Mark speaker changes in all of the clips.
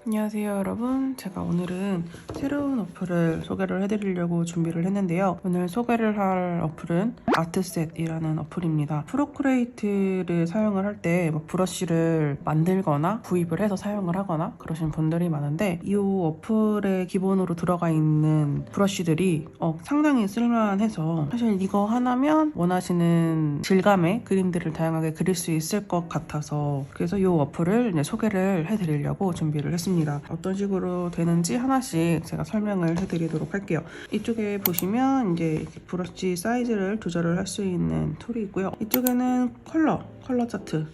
Speaker 1: 안녕하세요 여러분, 제가 오늘은 새로운 어플을 소개를 해드리려고 준비를 했는데요. 오늘 소개를 할 어플은 아트셋이라는 어플입니다. 프로크레이트를 사용을 할 때 브러쉬를 만들거나 구입을 해서 사용을 하거나 그러신 분들이 많은데, 이 어플에 기본으로 들어가 있는 브러쉬들이 상당히 쓸만해서 사실 이거 하나면 원하시는 질감의 그림들을 다양하게 그릴 수 있을 것 같아서, 그래서 이 어플을 이제 소개를 해드리려고 준비를 했습니다. 어떤 식으로 되는지 하나씩 제가 설명을 해드리도록 할게요. 이쪽에 보시면 이제 브러쉬 사이즈를 조절을 할 수 있는 툴이 있고요. 이쪽에는 컬러 차트,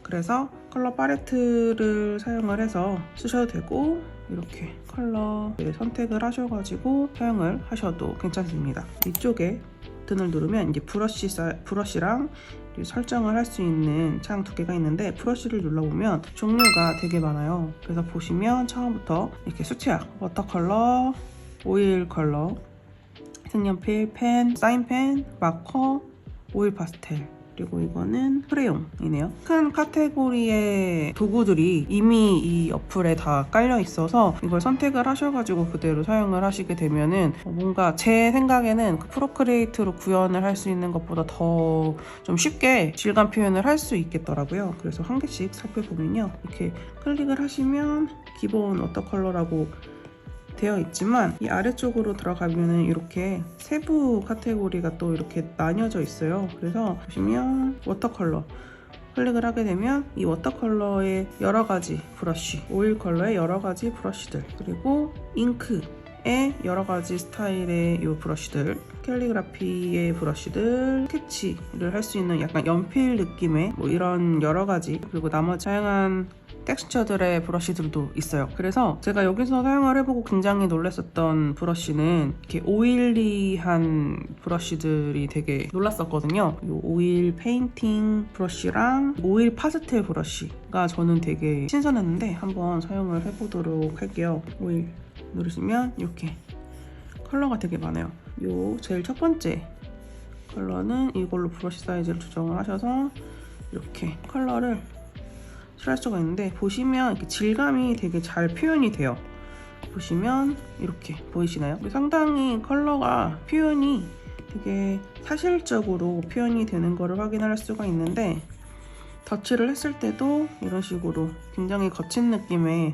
Speaker 1: 그래서 컬러 팔레트를 사용을 해서 쓰셔도 되고, 이렇게 컬러 선택을 하셔가지고 사용을 하셔도 괜찮습니다. 이쪽에 버튼을 누르면 이제 브러쉬랑 설정을 할 수 있는 창 두 개가 있는데, 브러쉬를 눌러보면 종류가 되게 많아요. 그래서 보시면 처음부터 이렇게 수채화, 워터컬러, 오일 컬러, 색연필, 펜, 사인펜, 마커, 오일 파스텔, 그리고 이거는 크레용이네요. 큰 카테고리의 도구들이 이미 이 어플에 다 깔려 있어서 이걸 선택을 하셔가지고 그대로 사용을 하시게 되면은 뭔가 제 생각에는 프로크리에이트로 구현을 할 수 있는 것보다 더 좀 쉽게 질감 표현을 할 수 있겠더라고요. 그래서 한 개씩 살펴보면요, 이렇게 클릭을 하시면 기본 워터컬러라고 되어 있지만, 이 아래쪽으로 들어가면은 이렇게 세부 카테고리가 또 이렇게 나뉘어져 있어요. 그래서 보시면 워터컬러 클릭을 하게 되면 이 워터컬러의 여러 가지 브러쉬, 오일 컬러의 여러 가지 브러쉬들, 그리고 잉크의 여러 가지 스타일의 이 브러쉬들, 캘리그라피의 브러쉬들, 스케치를 할 수 있는 약간 연필 느낌의 이런 여러 가지, 그리고 나머지 다양한 텍스처들의 브러쉬들도 있어요. 그래서 제가 여기서 사용을 해보고 굉장히 놀랐었던 브러쉬는 이렇게 오일리한 브러쉬들이 되게 놀랐었거든요. 이 오일 페인팅 브러쉬랑 오일 파스텔 브러쉬가 저는 되게 신선했는데 한번 사용을 해보도록 할게요. 오일 누르시면 이렇게 컬러가 되게 많아요. 요 제일 첫 번째 컬러는 이걸로 브러쉬 사이즈를 조정을 하셔서 이렇게 컬러를 칠할 수가 있는데, 보시면 이렇게 질감이 되게 잘 표현이 돼요. 보시면 이렇게 보이시나요? 상당히 컬러가 표현이 되게 사실적으로 표현이 되는 거를 확인할 수가 있는데, 터치를 했을 때도 이런 식으로 굉장히 거친 느낌의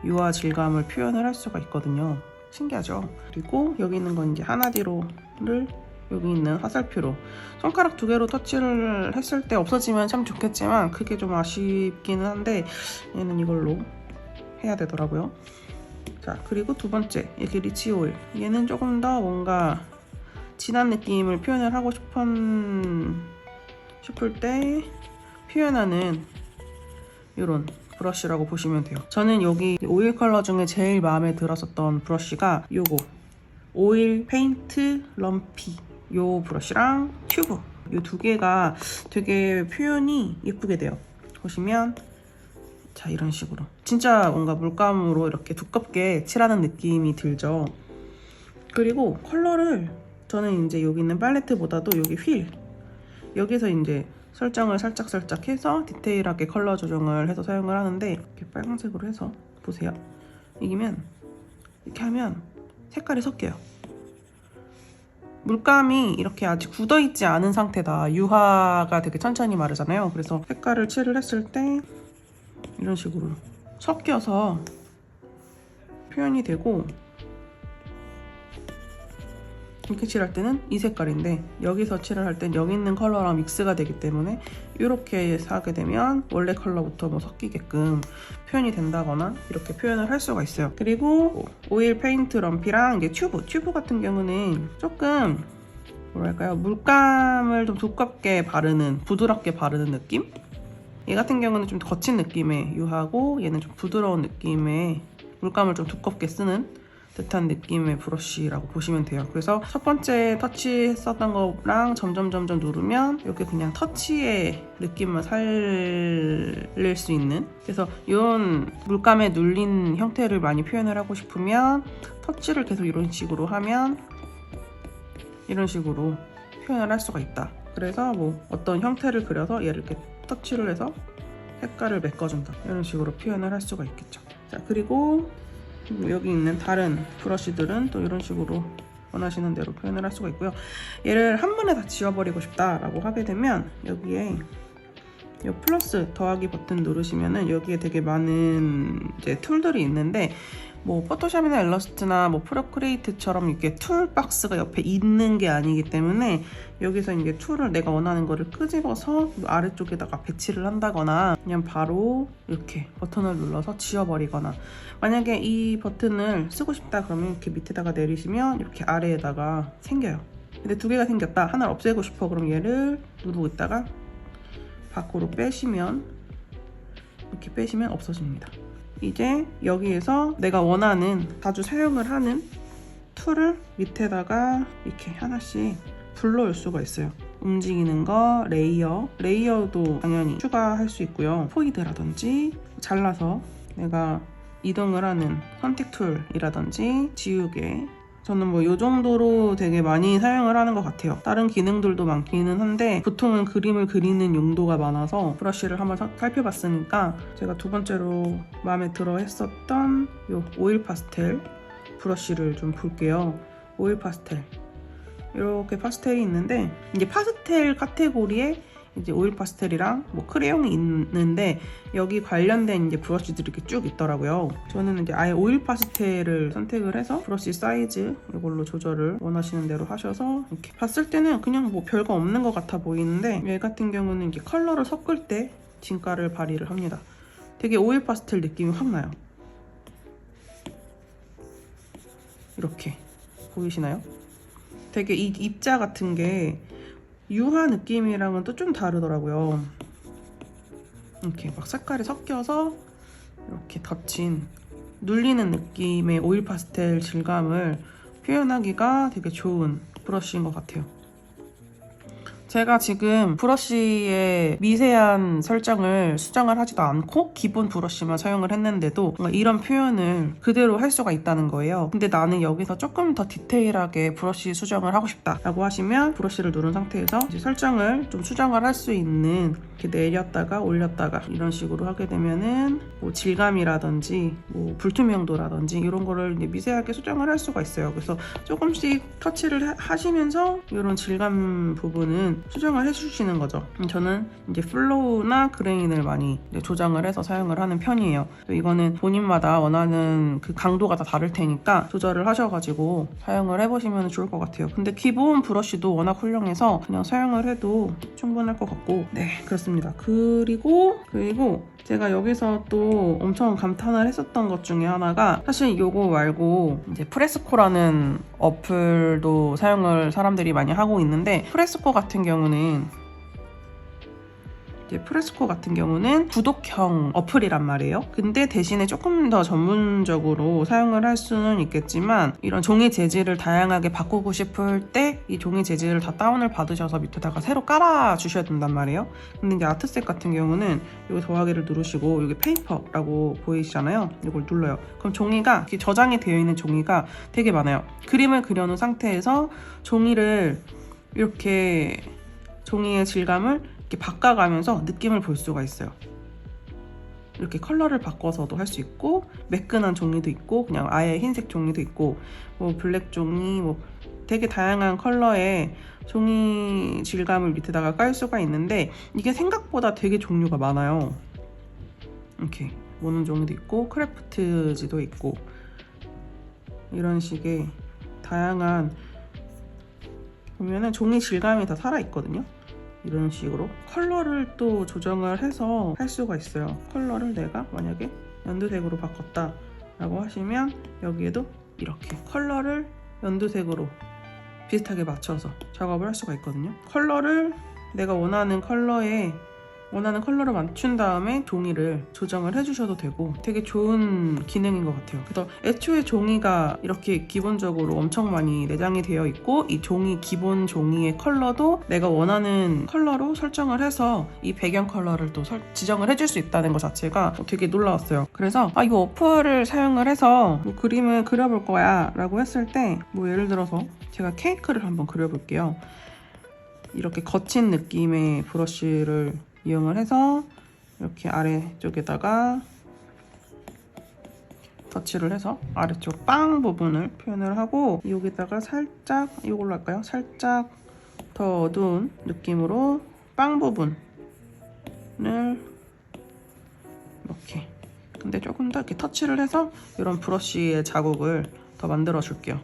Speaker 1: 유화 질감을 표현을 할 수가 있거든요. 신기하죠? 그리고 여기 있는 건 이제 하나디로를 여기 있는 화살표로 손가락 두 개로 터치를 했을 때 없어지면 참 좋겠지만 그게 좀 아쉽기는 한데, 얘는 이걸로 해야 되더라고요. 자, 그리고 두 번째, 이렇게 리치 오일, 얘는 조금 더 뭔가 진한 느낌을 표현을 하고 싶을 때 표현하는 이런 브러쉬라고 보시면 돼요. 저는 여기 오일 컬러 중에 제일 마음에 들었었던 브러쉬가 요거 오일 페인트 럼피, 요 브러쉬랑 튜브, 요 두 개가 되게 표현이 예쁘게 돼요. 보시면 자, 이런 식으로 진짜 뭔가 물감으로 이렇게 두껍게 칠하는 느낌이 들죠. 그리고 컬러를 저는 이제 여기 있는 팔레트보다도 여기 휠, 여기서 이제 설정을 살짝 해서 디테일하게 컬러 조정을 해서 사용을 하는데, 이렇게 빨간색으로 해서 보세요. 이기면 이렇게 하면 색깔이 섞여요. 물감이 이렇게 아직 굳어있지 않은 상태다. 유화가 되게 천천히 마르잖아요. 그래서 색깔을 칠을 했을 때 이런 식으로 섞여서 표현이 되고, 이렇게 칠할 때는 이 색깔인데 여기서 칠을 할 땐 여기 있는 컬러랑 믹스가 되기 때문에 이렇게 하게 되면 원래 컬러부터 섞이게끔 표현이 된다거나 이렇게 표현을 할 수가 있어요. 그리고 오일 페인트 럼피랑 이게 튜브 같은 경우는 조금 뭐랄까요, 물감을 좀 두껍게 바르는, 부드럽게 바르는 느낌? 얘 같은 경우는 좀 거친 느낌의 유하고, 얘는 좀 부드러운 느낌의 물감을 좀 두껍게 쓰는 듯한 느낌의 브러쉬라고 보시면 돼요. 그래서 첫 번째 터치했었던 거랑 점점 누르면 이렇게 그냥 터치의 느낌만 살릴 수 있는, 그래서 이런 물감에 눌린 형태를 많이 표현을 하고 싶으면 터치를 계속 이런 식으로 하면 이런 식으로 표현을 할 수가 있다. 그래서 어떤 형태를 그려서 얘를 이렇게 터치를 해서 색깔을 메꿔준다, 이런 식으로 표현을 할 수가 있겠죠. 자, 그리고 여기 있는 다른 브러쉬들은 또 이런 식으로 원하시는 대로 표현을 할 수가 있고요. 얘를 한 번에 다 지워버리고 싶다라고 하게 되면 여기에 이 플러스 더하기 버튼 누르시면은 여기에 되게 많은 이제 툴들이 있는데 뭐 포토샵이나 일러스트나 뭐 프로크리에이트처럼 이렇게 툴 박스가 옆에 있는 게 아니기 때문에 여기서 이제 툴을 내가 원하는 거를 끄집어서 아래쪽에다가 배치를 한다거나 그냥 바로 이렇게 버튼을 눌러서 지워버리거나, 만약에 이 버튼을 쓰고 싶다 그러면 이렇게 밑에다가 내리시면 이렇게 아래에다가 생겨요. 근데 두 개가 생겼다, 하나를 없애고 싶어 그럼 얘를 누르고 있다가 밖으로 빼시면 이렇게 빼시면 없어집니다. 이제 여기에서 내가 원하는 자주 사용을 하는 툴을 밑에다가 이렇게 하나씩 불러올 수가 있어요. 움직이는 거, 레이어도 당연히 추가할 수 있고요. 포이드라든지 잘라서 내가 이동을 하는 선택 툴이라든지 지우개, 저는 뭐 이 정도로 되게 많이 사용을 하는 것 같아요. 다른 기능들도 많기는 한데 보통은 그림을 그리는 용도가 많아서 브러쉬를 한번 살펴봤으니까 제가 두 번째로 마음에 들어 했었던 이 오일 파스텔 브러쉬를 좀 볼게요. 오일 파스텔, 이렇게 파스텔이 있는데 이제 파스텔 카테고리에 이제 오일 파스텔이랑 뭐 크레용이 있는데 여기 관련된 이제 브러쉬들이 이렇게 쭉 있더라고요. 저는 이제 아예 오일 파스텔을 선택을 해서 브러쉬 사이즈 이걸로 조절을 원하시는 대로 하셔서 이렇게 봤을 때는 그냥 뭐 별거 없는 것 같아 보이는데 얘 같은 경우는 이렇게 컬러를 섞을 때 진가를 발휘를 합니다. 되게 오일 파스텔 느낌이 확 나요. 이렇게 보이시나요? 되게 이 입자 같은 게 유화 느낌이랑은 또 좀 다르더라고요. 이렇게 막 색깔이 섞여서 이렇게 덧친 눌리는 느낌의 오일 파스텔 질감을 표현하기가 되게 좋은 브러쉬인 것 같아요. 제가 지금 브러쉬의 미세한 설정을 수정을 하지도 않고 기본 브러쉬만 사용을 했는데도 뭔가 이런 표현을 그대로 할 수가 있다는 거예요. 근데 나는 여기서 조금 더 디테일하게 브러쉬 수정을 하고 싶다라고 하시면 브러쉬를 누른 상태에서 이제 설정을 좀 수정을 할 수 있는, 이렇게 내렸다가 올렸다가 이런 식으로 하게 되면은 뭐 질감이라든지 뭐 불투명도라든지 이런 거를 이제 미세하게 수정을 할 수가 있어요. 그래서 조금씩 터치를 하시면서 이런 질감 부분은 수정을 해주시는 거죠. 저는 이제 플로우나 그레인을 많이 조정을 해서 사용을 하는 편이에요. 이거는 본인마다 원하는 그 강도가 다 다를 테니까 조절을 하셔가지고 사용을 해보시면 좋을 것 같아요. 근데 기본 브러쉬도 워낙 훌륭해서 그냥 사용을 해도 충분할 것 같고, 네, 그렇습니다. 그리고 제가 여기서 또 엄청 감탄을 했었던 것 중에 하나가, 사실 요거 말고 이제 프레스코라는 어플도 사용을 사람들이 많이 하고 있는데, 프레스코 같은 경우는 구독형 어플이란 말이에요. 근데 대신에 조금 더 전문적으로 사용을 할 수는 있겠지만 이런 종이 재질을 다양하게 바꾸고 싶을 때 이 종이 재질을 다 다운을 받으셔서 밑에다가 새로 깔아 주셔야 된단 말이에요. 근데 이제 아트셋 같은 경우는 여기 더하기를 누르시고 여기 페이퍼라고 보이시잖아요. 이걸 눌러요. 그럼 종이가 이렇게 저장이 되어 있는 종이가 되게 많아요. 그림을 그려놓은 상태에서 종이를 이렇게 종이의 질감을 이렇게 바꿔가면서 느낌을 볼 수가 있어요. 이렇게 컬러를 바꿔서도 할 수 있고, 매끈한 종이도 있고, 그냥 아예 흰색 종이도 있고, 뭐 블랙 종이, 뭐 되게 다양한 컬러의 종이 질감을 밑에다가 깔 수가 있는데 이게 생각보다 되게 종류가 많아요. 이렇게 모는 종이도 있고 크래프트지도 있고 이런 식의 다양한, 보면은 종이 질감이 다 살아있거든요. 이런 식으로 컬러를 또 조정을 해서 할 수가 있어요. 컬러를 내가 만약에 연두색으로 바꿨다 라고 하시면 여기에도 이렇게 컬러를 연두색으로 비슷하게 맞춰서 작업을 할 수가 있거든요. 컬러를 내가 원하는 컬러를 맞춘 다음에 종이를 조정을 해주셔도 되고 되게 좋은 기능인 것 같아요. 그래서 애초에 종이가 이렇게 기본적으로 엄청 많이 내장이 되어 있고, 이 기본 종이의 컬러도 내가 원하는 컬러로 설정을 해서 이 배경 컬러를 또 지정을 해줄 수 있다는 것 자체가 되게 놀라웠어요. 그래서 이 어플을 사용을 해서 뭐 그림을 그려볼 거야 라고 했을 때, 뭐 예를 들어서 제가 케이크를 한번 그려볼게요. 이렇게 거친 느낌의 브러쉬를 이용을 해서 이렇게 아래쪽에다가 터치를 해서 아래쪽 빵 부분을 표현을 하고 여기다가 살짝 이걸로 할까요? 살짝 더 어두운 느낌으로 빵 부분을 이렇게, 근데 조금 더 이렇게 터치를 해서 이런 브러쉬의 자국을 더 만들어 줄게요.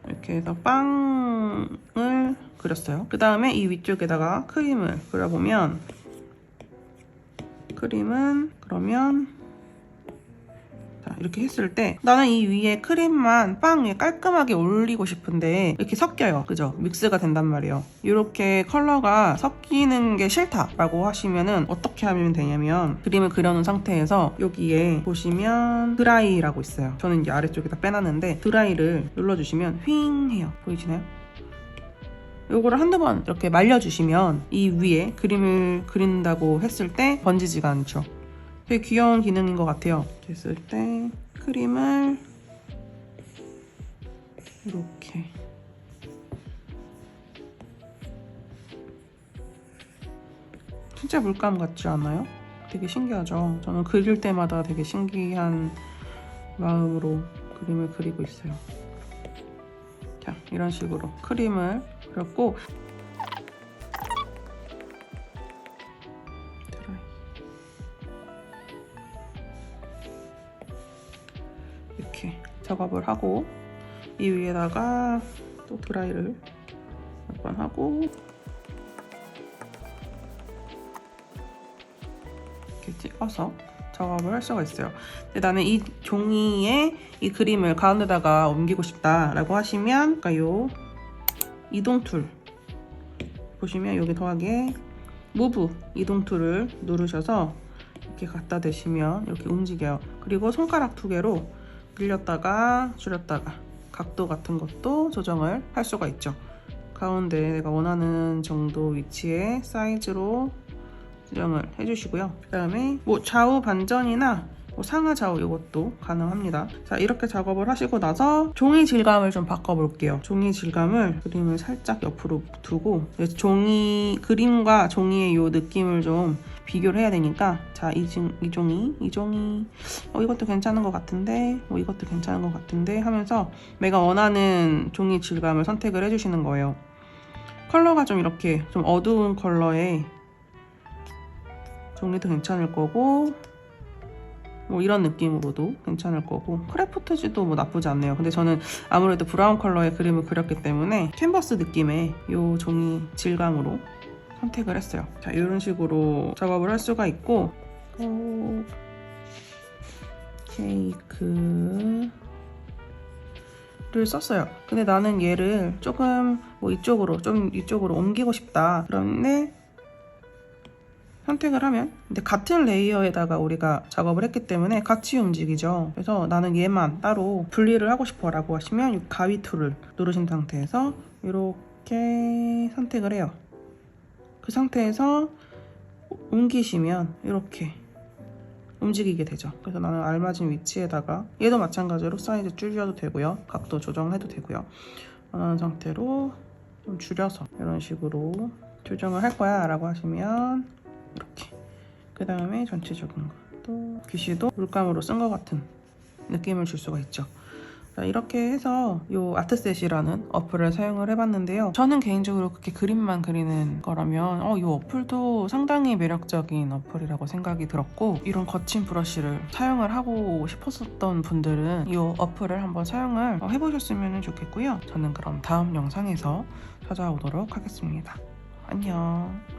Speaker 1: 이렇게 해서 빵을 그렸어요. 그 다음에 이 위쪽에다가 크림을 그려보면, 크림은 그러면 자, 이렇게 했을 때 나는 이 위에 크림만 빵 위에 깔끔하게 올리고 싶은데 이렇게 섞여요. 그죠? 믹스가 된단 말이에요. 이렇게 컬러가 섞이는 게 싫다라고 하시면은 어떻게 하면 되냐면, 그림을 그려놓은 상태에서 여기에 보시면 드라이라고 있어요. 저는 이제 아래쪽에다 빼놨는데 드라이를 눌러주시면 휑 해요. 보이시나요? 요거를 한두 번 이렇게 말려주시면 이 위에 그림을 그린다고 했을 때 번지지가 않죠. 되게 귀여운 기능인 것 같아요. 됐을 때 크림을 이렇게 진짜 물감 같지 않아요? 되게 신기하죠? 저는 그릴 때마다 되게 신기한 마음으로 그림을 그리고 있어요. 자, 이런 식으로 크림을 그렸고, 이렇게 작업을 하고 이 위에다가 또 드라이를 몇 번 하고 이렇게 찍어서 작업을 할 수가 있어요. 근데 나는 이 종이에 이 그림을 가운데다가 옮기고 싶다라고 하시면, 그러니까 요 이동 툴 보시면 여기 더하기에 무브 이동 툴을 누르셔서 이렇게 갖다 대시면 이렇게 움직여요. 그리고 손가락 2개로 늘렸다가 줄였다가 각도 같은 것도 조정을 할 수가 있죠. 가운데 내가 원하는 정도 위치에 사이즈로 조정을 해주시고요. 그 다음에 뭐 좌우 반전이나 뭐 상하 좌우 이것도 가능합니다. 자, 이렇게 작업을 하시고 나서 종이 질감을 좀 바꿔볼게요. 종이 질감을 그림을 살짝 옆으로 두고 종이 그림과 종이의 이 느낌을 좀 비교를 해야 되니까, 자, 이 종이 이것도 괜찮은 것 같은데, 이것도 괜찮은 것 같은데 하면서 내가 원하는 종이 질감을 선택을 해주시는 거예요. 컬러가 좀 이렇게 좀 어두운 컬러의 종이도 괜찮을 거고, 뭐 이런 느낌으로도 괜찮을 거고, 크래프트지도 뭐 나쁘지 않네요. 근데 저는 아무래도 브라운 컬러의 그림을 그렸기 때문에 캔버스 느낌의 이 종이 질감으로 선택을 했어요. 자, 이런 식으로 작업을 할 수가 있고, 케이크를 썼어요. 근데 나는 얘를 조금 뭐 이쪽으로 옮기고 싶다. 그런데 선택을 하면, 근데 같은 레이어에다가 우리가 작업을 했기 때문에 같이 움직이죠. 그래서 나는 얘만 따로 분리를 하고 싶어 라고 하시면 이 가위 툴을 누르신 상태에서 이렇게 선택을 해요. 그 상태에서 옮기시면 이렇게 움직이게 되죠. 그래서 나는 알맞은 위치에다가, 얘도 마찬가지로 사이즈 줄여도 되고요, 각도 조정해도 되고요, 원하는 상태로 좀 줄여서 이런 식으로 조정을 할 거야 라고 하시면 이렇게, 그 다음에 전체적인 것도 귀시도 물감으로 쓴 것 같은 느낌을 줄 수가 있죠. 자, 이렇게 해서 이 아트셋이라는 어플을 사용을 해봤는데요. 저는 개인적으로 그렇게 그림만 그리는 거라면 이 어플도 상당히 매력적인 어플이라고 생각이 들었고, 이런 거친 브러쉬를 사용을 하고 싶었던 분들은 이 어플을 한번 사용을 해보셨으면 좋겠고요. 저는 그럼 다음 영상에서 찾아오도록 하겠습니다. 안녕.